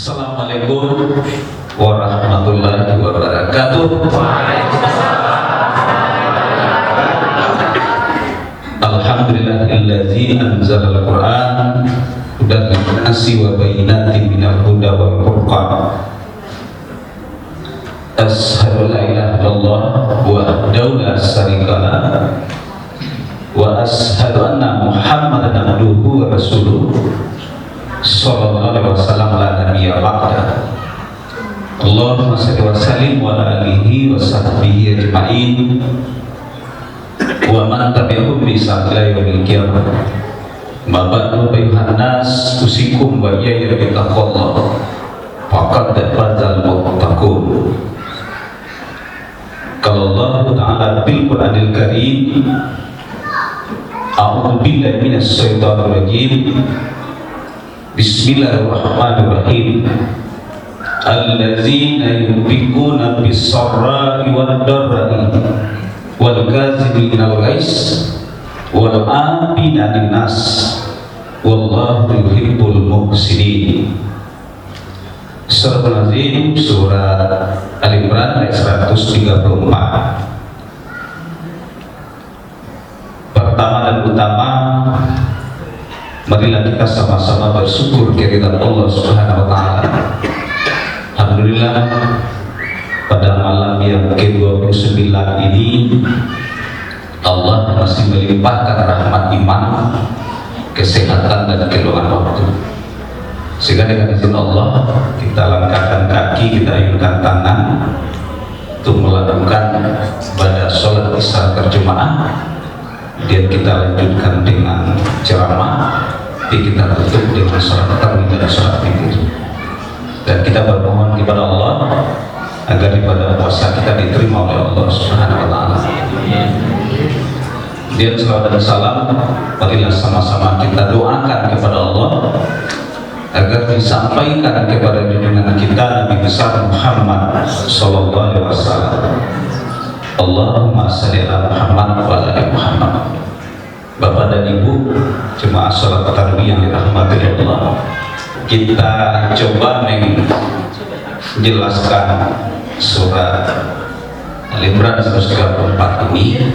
Assalamualaikum warahmatullahi wabarakatuh. Alhamdulillahillazi anzalal Qur'an hudan lin-nasi wa bayyinatin minal huda wal furqan. Asyhadu an la ilaha illallah wahdahu la syarika lah wa asyhadu anna Muhammadan abduhu wa rasuluh sallallahu alaihi wasallam la nabiyya ba'da. Allahumma shalli wa sallim wa ala alihi wa sahbihi ajma'in wa man tabi'ahum bi ihsan ila yaumil qiyamah. Ma ba'du ayuhan nas usikum wa iyaya bi taqwallah faqad fazal muttaqun. Qala Allah Ta'ala bil Qur'anil Karim, a'udzu billahi minasy syaithanir rajim. Bismillahirrahmanirrahim. Allazina yunfiquna bis-sarra'i wad-dharra'i wal kaziminal ghaiz wal 'afina 'anil nas wallahu yuhibbul muhsinin. Surah Al-Azim, surah Al-Imran ayat 134. Pertama dan utama, marilah kita sama-sama bersyukur kehadirat Allah Subhanahu wa Ta'ala. Alhamdulillah, pada malam yang ke-29 ini Allah masih melimpahkan rahmat iman, kesehatan dan keluhan waktu, sehingga dengan izin Allah kita langkahkan kaki, kita ayunkan tangan untuk melakukan pada sholat isya berjamaah. Dan kita lanjutkan dengan ceramah, kita tutup dengan sholat tarawih dan sholat witir. Dan kita bermohon kepada Allah agar ibadah puasa kita diterima oleh Allah Subhanahu wa Ta'ala. Dan salawat dan salam marilah sama-sama kita doakan kepada Allah agar disampaikan kepada junjungan kita Nabi besar Muhammad sallallahu alaihi wasallam. Allahumma shalli ala Muhammad wa ala ali Muhammad. Bapak dan Ibu jemaah salat tarawih yang dirahmati Allah, kita coba menjelaskan surah Al-Imran 134 ini.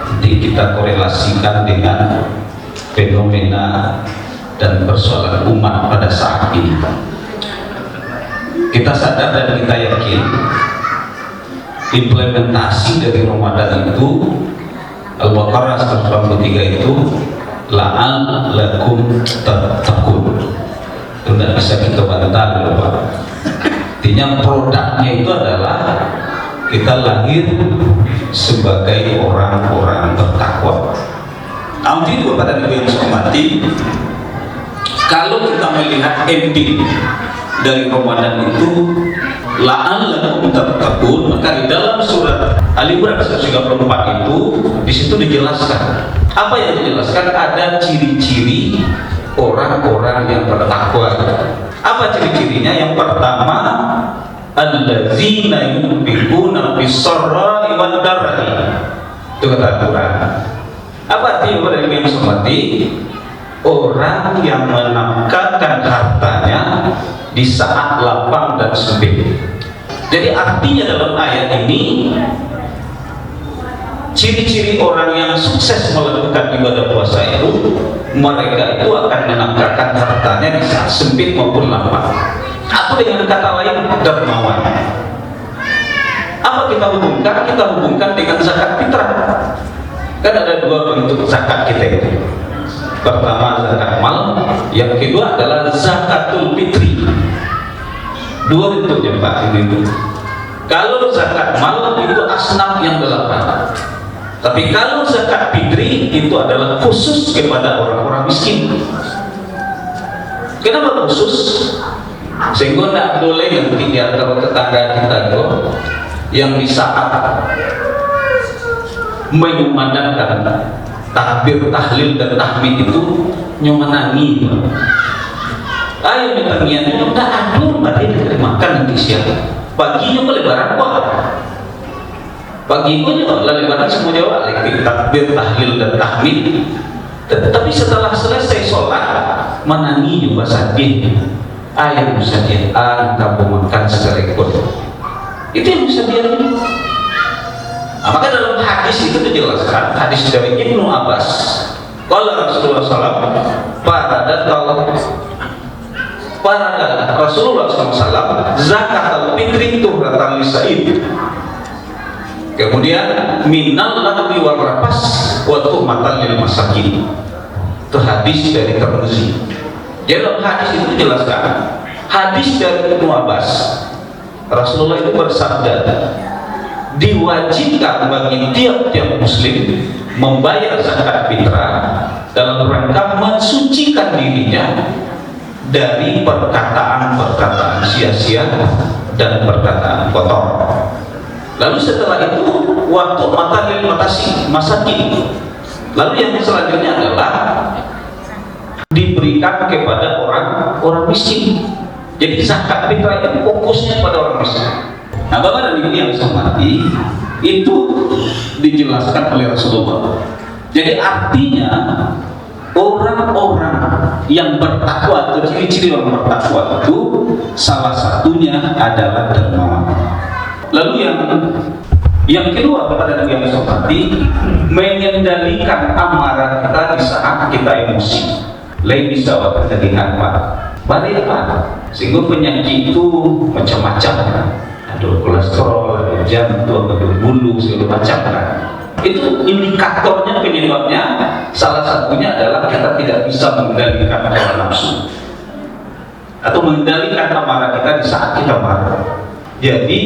Nanti kita korelasikan dengan fenomena dan persoalan umat pada saat ini. Kita sadar dan kita yakin implementasi dari Ramadan itu, Al-Baqarah 183 itu la'allakum tattaqun, itu tidak bisa kita bantah loh Pak. Artinya produknya itu adalah kita lahir sebagai orang-orang bertakwa. Namun itu Bapak dan Ibu yang saya hormati, kalau kita melihat ending dari Ramadan itu la'allakum tattaqun, maka di dalam surat Al-Imran 134 itu di situ dijelaskan. Apa yang dijelaskan? Ada ciri-ciri orang-orang yang bertakwa. Apa ciri-cirinya? Yang pertama, allazina yunfiquna bis-sarra'i wad-dharra'i. Itu kata Quran. Apa artinya Bapak dan Ibu yang saya hormati? Orang yang menafkahkan hartanya di saat lapang dan sempit. Jadi artinya dalam ayat ini, ciri-ciri orang yang sukses melakukan ibadah puasa itu, mereka itu akan menafkahkan hartanya di saat sempit maupun lapang. Atau dengan kata lain, dermawan. Apa kita hubungkan? Kita hubungkan dengan zakat fitrah. Kan ada dua bentuk zakat kita itu. Pertama zakat mal, yang kedua adalah zakatul fitri. Dua bentuknya Pak ini. Kalau zakat mal itu asnaf yang 8. Tapi kalau zakat fitri itu adalah khusus kepada orang-orang miskin. Kenapa khusus? Sehingga tidak boleh nanti di antara tetangga kita itu yang di saat menyumandangkan takbir, tahlil dan tahmid itu nyumanangi. Ayo ditangian itu tak adur balik makan nanti siang. Paginya lebaran kok. Paginya lebaran semua Jawa lagi takbir, tahlil dan tahmid. Tapi setelah selesai sholat menangi juga sakit. Yang bisa dia kamu makan secara ekonomi. Itu yang bisa dia. Maka dalam hadis itu dijelaskan, hadis dari Ibnu Abbas, kalau Rasulullah SAW pada Rasulullah SAW zakat al-fitri itu datang Sa'id. Kemudian minal lagwi wal rafas wa tuhmatan lil masakin. Itu hadis dari Tirmidzi. Jadi dalam hadis itu dijelaskan, hadis dari Ibnu Abbas, Rasulullah itu bersabda, diwajibkan bagi tiap-tiap muslim membayar zakat fitrah dalam rangka mensucikan dirinya dari perkataan-perkataan sia-sia dan perkataan kotor. Lalu setelah itu waktu matalil masakin. Lalu yang selanjutnya adalah diberikan kepada orang miskin. Jadi zakat fitrah itu fokusnya pada orang miskin. Nah, Bapak dan Ibu yang saya hormati, itu dijelaskan oleh Rasulullah. Jadi artinya orang-orang yang bertakwa, atau ciri-ciri orang bertakwa itu salah satunya adalah dermawan. Lalu yang kedua, Bapak dan Ibu yang saya hormati, mengendalikan amarah kita di saat kita emosi. Lain bisa waktu jadi apa? Bari apa? Sehingga penyakit itu macam-macam kan. Ada kolesterol, ada jantung, ada bulu, segala macam kan. Itu indikatornya, penyebabnya salah satunya adalah kita tidak bisa mengendalikan hawa nafsu atau mengendalikan amarah kita di saat kita marah. Jadi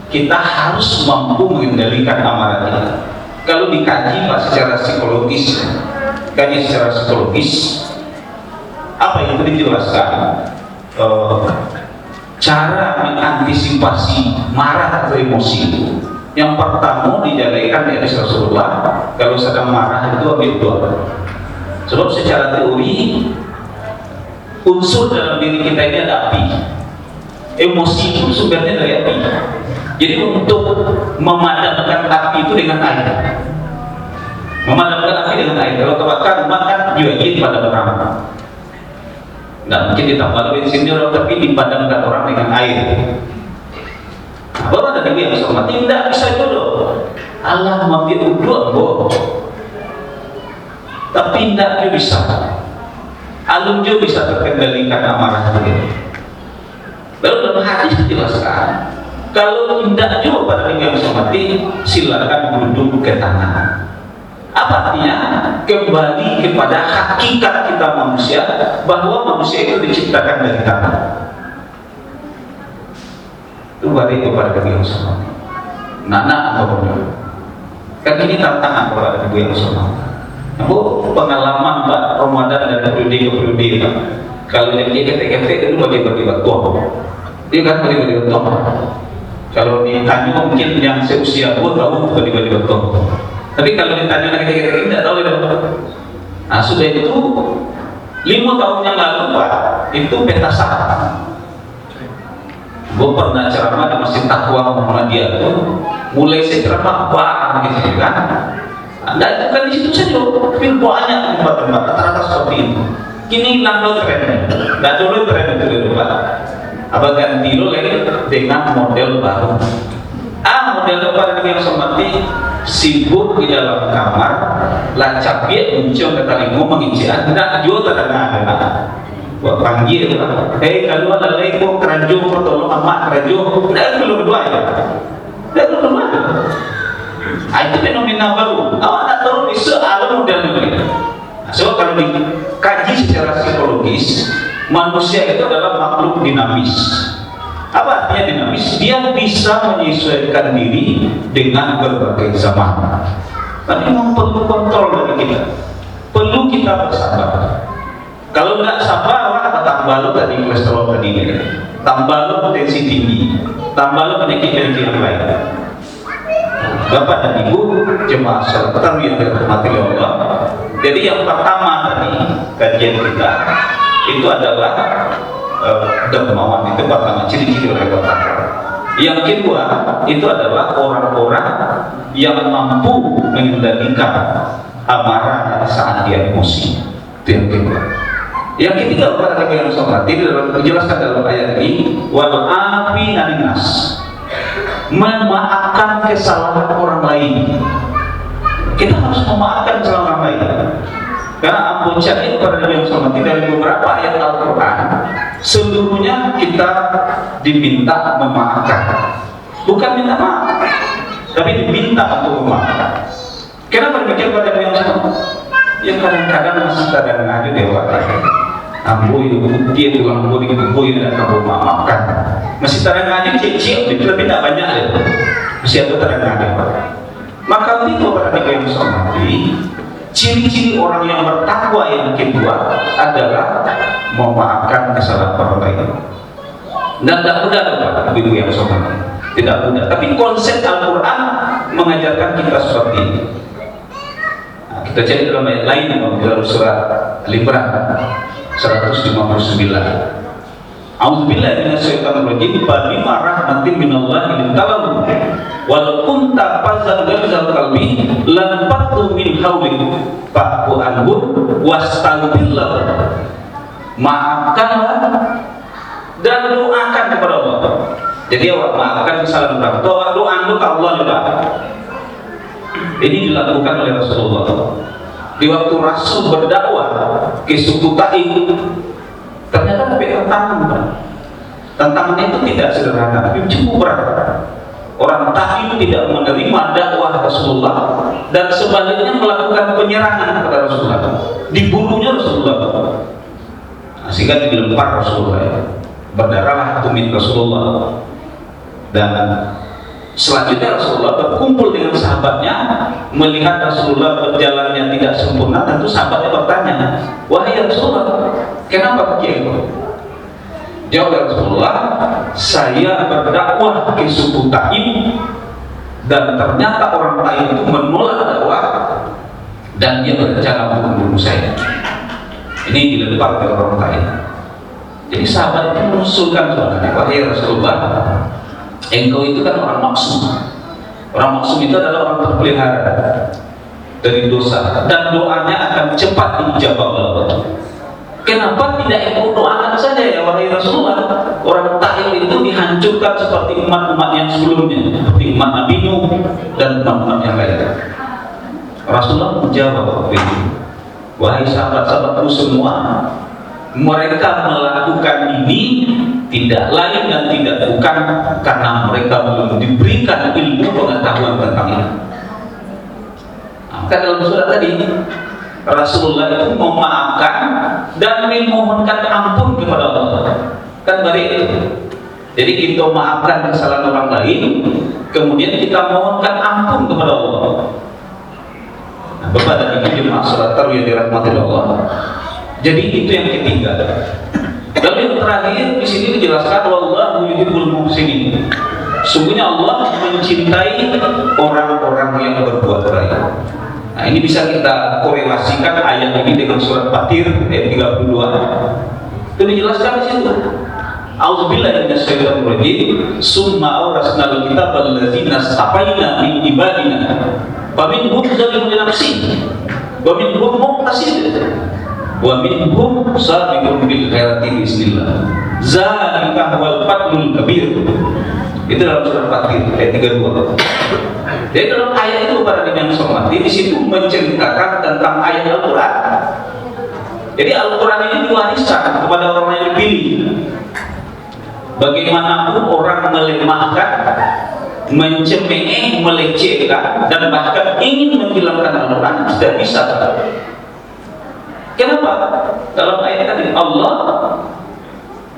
kita harus mampu mengendalikan amarah kita. Kalau dikaji secara psikologis, apa yang tadi dijelaskan, cara mengantisipasi marah atau emosi itu. Yang pertama dijadikan dari Rasulullah, kalau sedang marah itu ambil doa. Sebab secara teori unsur dalam diri kita ini ada api. Emosi itu sumbernya dari api. Jadi untuk memadamkan api itu dengan air. Memadamkan api dengan air. Kalau terbakar makan juga pada orang. Nggak mungkin ditambah bensin orang, tapi dipadamkan orang dengan air. Bapak dan Ibu yang saya hormati, tidak bisa dulu. Allah mampu dua, tapi tidak bisa. Alun juga bisa terkendalikan amarah itu. Lalu dalam hadis dijelaskan, kalau tidak juga pada Ibu yang saya hormati, silakan duduk ke tanah. Apa artinya? Kembali kepada hakikat kita manusia, bahwa manusia itu diciptakan dari tanah. Itu balik kepada Ibu yang saya hormati. Nana atau kan ini tantangan kepada Ibu yang saya hormati. Aku pengalaman Pak Ramadan dan periode ke periode Pak. Kalau yang ketek-ketek itu bagi-bagi waktu. Dia kan bagi-bagi waktu. Kalau ditanya mungkin yang seusia pun tahu bagi-bagi waktu. Tapi kalau ditanya lagi kita tidak tahu ya. Nah sudah itu 5 tahun yang lalu Pak, itu petasan. Gue pernah ceramah di Masjid Taqwa Muhammadiyah itu, mulai saya ceramah bang gitu kan. Anda itu kan di situ saja, tapi banyak tempat-tempat rata-rata seperti itu. Kini langkah tren, nggak dulu tren itu dulu Pak. Apa ganti lo lagi dengan model baru. Model baru yang seperti sibuk di dalam kamar, lacapnya muncul ke telinga mengincian, tidak juga tak ada. Buat panggil, kalau ada lagi kok keranjung, tolong amak keranjung, tidak belum dua ya, tidak belum dua. Itu fenomena baru. Awak tak tahu bisa ada model ini. So kalau dikaji secara psikologis, manusia itu adalah makhluk dinamis. Apa artinya dinamis? Dia bisa menyesuaikan diri dengan berbagai zaman. Tapi memang perlu kontrol dari kita. Perlu kita bersabar. Kalau tidak sabar, apa tambah lo tadi kolesterol tadi ini, tambah lo potensi tinggi, tambah lo penyakit yang lain. Bapak dan Ibu jemaah salat yang dirahmati Allah. Jadi yang pertama tadi kajian kita itu adalah dermawan, itu pertama ciri-ciri orang bertakwa. Yang kedua itu adalah orang-orang yang mampu mengendalikan amarah saat dia emosi. Itu yang kedua. Yang ketiga kepada Nabi yang sholat, ini dijelaskan dalam ayat ini, wal afina linnas, memaafkan kesalahan orang lain. Kita harus memaafkan kesalahan orang lain. Karena ampun syahid kepada Nabi yang sholat, dari beberapa ayat Al-Quran, seluruhnya kita diminta memaafkan. Bukan minta maaf, tapi diminta untuk memaafkan. Kenapa demikian pada Nabi yang sholat? Yang kadang-kadang masih kadang ada dewasa. Amboi, dia tulang bodi, amboi dan kamu maafkan. Masih terang-terang cicil, tapi tidak banyak ya. Masih ada terang-terang. Maka itu pada Nabi yang sholat, ciri-ciri orang yang bertakwa yang kedua adalah memaafkan kesalahan orang lain. Dan tidak mudah Bapak Ibu yang sholat, tidak mudah. Tapi konsep Al-Quran mengajarkan kita seperti ini. Nah, kita cari dalam ayat lain dalam surat Al-Imran 159. A'udzubillahi minasyaitonir rajim. Bima rahmatin minallahi lintalahu wal kunta fazan ghalizal qalbi lan fatu min haulik fa'fu anhum wastaghfirlah. Maafkanlah dan doakan kepada Allah. Jadi awak maafkan kesalahan orang. Doa untuk Allah juga. Ini dilakukan oleh Rasulullah. Di waktu Rasul berdakwah ke suku Taif, ternyata ada tantangan. Tantangan itu tidak sederhana, tapi cukup berat. Orang Taif tidak menerima dakwah Rasulullah dan sebaliknya melakukan penyerangan kepada Rasulullah. Dibunuhnya Rasulullah. Nah, sehingga dilempar Rasulullah. Berdarahlah tumit Rasulullah. Dan selanjutnya Rasulullah berkumpul dengan sahabatnya, melihat Rasulullah berjalannya tidak sempurna. Tentu sahabatnya bertanya, wahai Rasulullah, kenapa begitu? Jawab Rasulullah, saya berdakwah ke suku Taif dan ternyata orang Taif itu menolak dakwah dan dia berencana untuk membunuh saya. Ini dilempar ke orang Taif. Jadi sahabat itu mengusulkan, wahai Rasulullah, engkau itu kan orang maksum. Orang maksum itu adalah orang terpelihara dari dosa dan doanya akan cepat dijawab Allah. Kenapa tidak engkau doakan saja ya wahai Rasulullah? Orang Taif itu dihancurkan seperti umat-umat yang sebelumnya, seperti umat Nabi Nuh dan umat-umat yang lain. Rasulullah menjawab, wahai sahabat-sahabatku semua, mereka melakukan ini tidak lain dan tidak bukan karena mereka belum diberikan ilmu pengetahuan tentang ini. Maka dalam surat tadi Rasulullah itu memaafkan dan memohonkan ampun kepada Allah. Kan baik itu. Jadi kita maafkan kesalahan orang lain, kemudian kita mohonkan ampun kepada Allah. Nah, Bapak dan Ibu jemaah salat tarawih yang dirahmati Allah. Jadi itu yang ketiga. Lalu yang terakhir di sini dijelaskan wallahu yuhibbul muhsinin. Sungguhnya Allah mencintai orang-orang yang berbuat baik. Nah, ini bisa kita korelasikan ayat ini dengan surat Fatir ayat 32. Itu dijelaskan di situ. A'udzubillahi minasyaitonir rajim. Summa awrasnal kitaba allazina istafaina min ibadina. Faminhum zalimun li nafsihi wa minhum muqtasid wa minhum sabiqun bil khairati bismillah. Zalika huwal fadlul kabir. Itu dalam surat Fatir ayat 32. Jadi dalam ayat itu para yang hormati di situ menceritakan tentang ayat Al-Quran. Jadi Al-Quran ini diwariskan kepada orang yang dipilih. Bagaimanapun orang melemahkan, mencemeh, melecehkan, dan bahkan ingin menghilangkan Al-Quran tidak bisa. Kenapa? Dalam ayat tadi Allah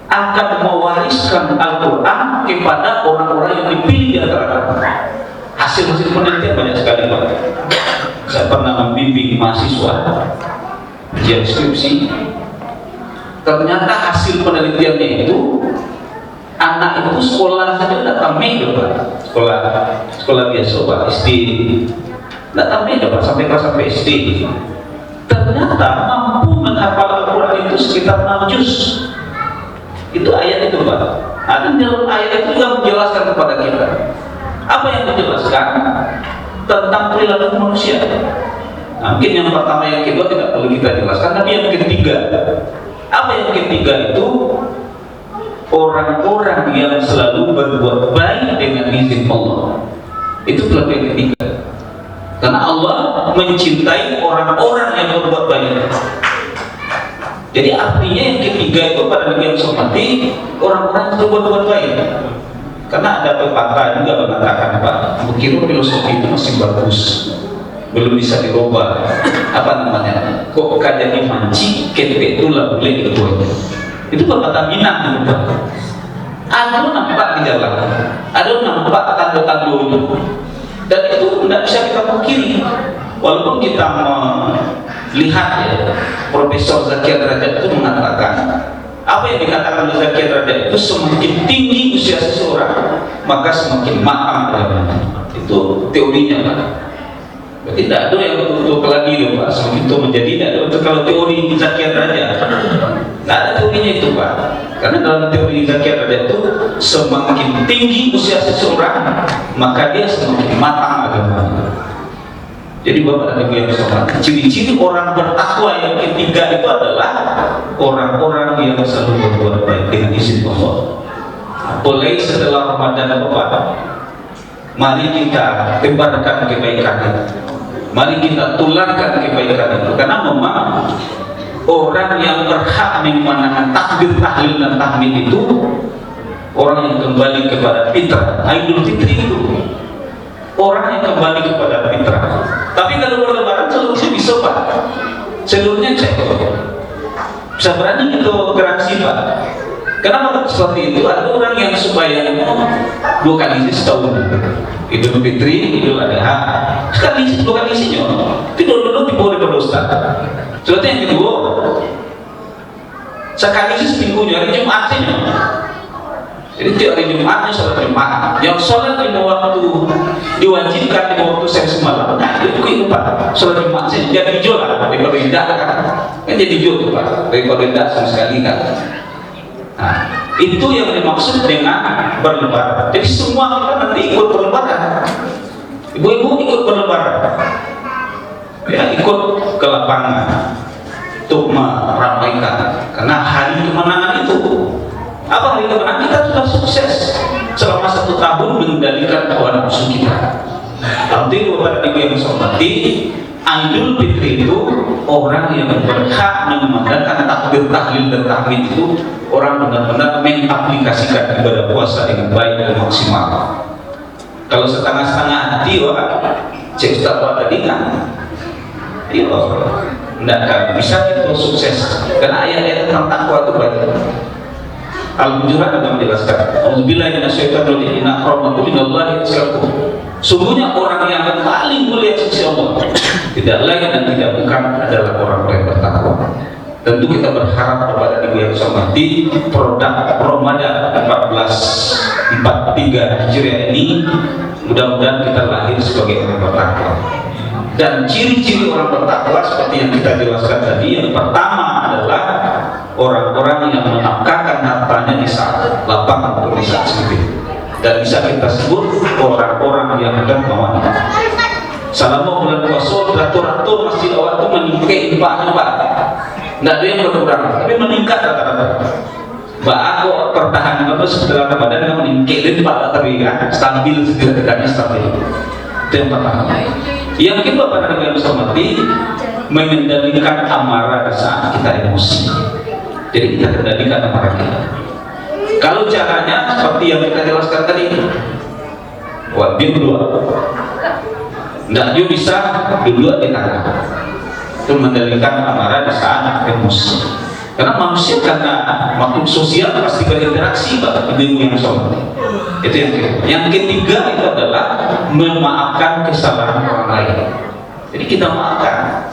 akan mewariskan Al-Quran kepada orang-orang yang dipilih di antara mereka. Hasil-hasil penelitian banyak sekali Pak. Saya pernah membimbing mahasiswa ujian skripsi. Ternyata hasil penelitiannya itu anak itu sekolah saja tidak tamat Pak. Sekolah biasa Pak, SD. Tidak tamat Pak sampai kelas SD. Ternyata mampu menghafal Al-Quran itu sekitar 6 juz. Itu ayat itu Pak. Ada dalam ayat itu yang menjelaskan kepada kita. Apa yang dijelaskan tentang perilaku manusia. Nah, mungkin yang pertama, yang kedua tidak perlu kita jelaskan, tapi yang ketiga Apa yang ketiga itu? Orang-orang yang selalu berbuat baik dengan izin Allah. Itu pelaku yang ketiga. Karena Allah mencintai orang-orang yang berbuat baik. Jadi artinya yang ketiga itu pada Nabi yang hormati, orang-orang yang berbuat baik. Karena ada pepatah juga mengatakan, Pak, mungkin filosofi itu masih bagus, belum bisa dirubah. Apa namanya? Kok kadang manci, ketek itu lah boleh dibuat. Itu pepatah Minang itu. Ada nampak di jalan, ada nampak tanda-tanda itu, dan itu tidak bisa kita pungkiri. Walaupun kita melihat ya, Profesor Zaki Al-Derajat itu mengatakan, apa yang dikatakan oleh Zaki Al-Derajat itu semakin tinggi usia seseorang, maka semakin matang agamanya. Itu teorinya, Pak. Berarti tidak ada yang untuk lagi loh, Pak. Semakin itu menjadi tidak ada untuk kalau teori Zaki Al-Derajat. Tidak ada teorinya itu, Pak. Karena dalam teori Zaki Al-Derajat itu semakin tinggi usia seseorang, maka dia semakin matang agamanya. Jadi Bapak dan Ibu yang hormati, ciri-ciri orang bertakwa yang ketiga itu adalah orang-orang yang selalu berbuat baik dengan izin Allah. Mulai setelah Ramadan Bapak, mari kita tebarkan kebaikan itu, mari kita tularkan kebaikan itu, karena memang orang yang berhak memenangkan takbir, tahlil dan tahmid itu orang yang kembali kepada fitrah. Idul Fitri itu orang yang kembali kepada fitrah. Tapi kalau berlebaran seluruhnya bisa, Pak. Seluruhnya cek. Bisa berani itu garansi, Pak. Kenapa seperti itu? Ada orang yang supaya 2 kali setahun. Idul Fitri, Idul Adha. Sekali 2 kali isinya. Tidur-tidur diberi berdosa. Seperti yang kedua, sekali seminggunya hari Jumat saja. Jadi tiap hari Jumatnya sholat Jumat. Yang sholat 5 waktu diwajibkan 5 waktu semalam. Nah itu kehidupan sholat Jumat saja. Jadi hijau lah daripada tidak kan jadi hijau tuh, Pak. Daripada tidak sama sekali kan. Nah itu yang dimaksud dengan berlebaran. Jadi semua kita nanti ikut berlebaran. Ibu-ibu ikut berlebaran. Ya ikut ke lapangan untuk meramaikan. Karena hari kemenangan itu. Apa hari kemenangan? Kita sudah sukses selama 1 tahun mengendalikan kawan musuh kita. Artinya kepada Ibu yang hormati, Idul Fitri itu orang yang berhak memandangkan takbir, tahlil dan tahmid itu orang benar-benar mengaplikasikan ibadah puasa dengan baik dan maksimal. Kalau setengah-setengah hati, wah, cek Ustaz tadi kan, iya, tidak akan bisa itu sukses. Karena ayat-ayat tentang takwa itu banyak. Al-Hujurat akan menjelaskan, Auzubillahi minasyaitonir rajim, inna akramakum indallahi atqakum. Sungguhnya orang yang paling mulia di sisi Allah tidak lain dan tidak bukan adalah orang yang bertakwa. Tentu kita berharap kepada Ibu yang hormati, produk Ramadan 1443 Hijriah ini mudah-mudahan kita lahir sebagai orang bertakwa. Dan ciri-ciri orang bertakwa seperti yang kita jelaskan tadi, yang pertama adalah orang-orang yang menafkahkan hartanya di saat lapang atau di saat sempit, dan bisa kita sebut orang-orang yang dermawan. Selama bulan puasa, ratur-ratur masjid awal itu meningkat impaknya, Pak. Tidak ada yang berkurang, tapi meningkat rata-rata. Mbak aku pertahanan itu setelah Ramadan yang meningkat dan Pak tapi kan stabil, setidaknya stabil. Itu yang pertama. Yang kedua pada Nabi yang hormati, mengendalikan amarah di saat kita emosi. Jadi kita kendalikan amarah kita. Kalau caranya seperti yang kita jelaskan tadi, wajib dua. Tidak juga bisa dua di tangan. Itu mengendalikan amarah di saat emosi. Karena manusia karena makhluk sosial pasti berinteraksi, Pak, dengan yang hormati. Itu yang kedua. Yang ketiga itu adalah memaafkan kesalahan orang lain. Jadi kita maafkan.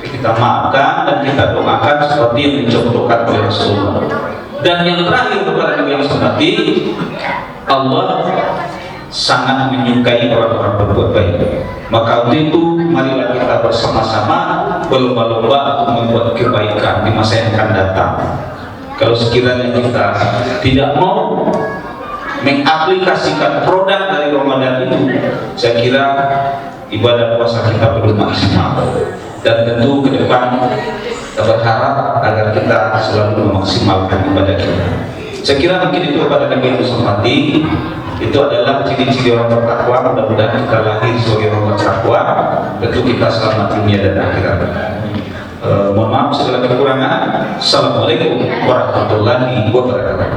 Kita maafkan dan kita doakan seperti yang dicontohkan oleh Rasulullah. Dan yang terakhir kepada Nabi yang hormati, Allah sangat menyukai orang-orang berbuat baik. Maka untuk itu marilah kita bersama-sama berlomba-lomba untuk membuat kebaikan di masa yang akan datang. Kalau sekiranya kita tidak mau mengaplikasikan produk dari Ramadan itu, saya kira ibadah puasa kita belum maksimal. dan tentu ke depan kita berharap agar kita selalu memaksimalkan ibadah kita. Saya kira mungkin itu pada Nabi yang hormati, itu adalah ciri-ciri orang bertakwa. Mudah-mudahan kita lahir sebagai orang bertakwa, tentu kita selamat dunia dan akhirat. Mohon maaf segala kekurangan. Assalamualaikum warahmatullahi wabarakatuh.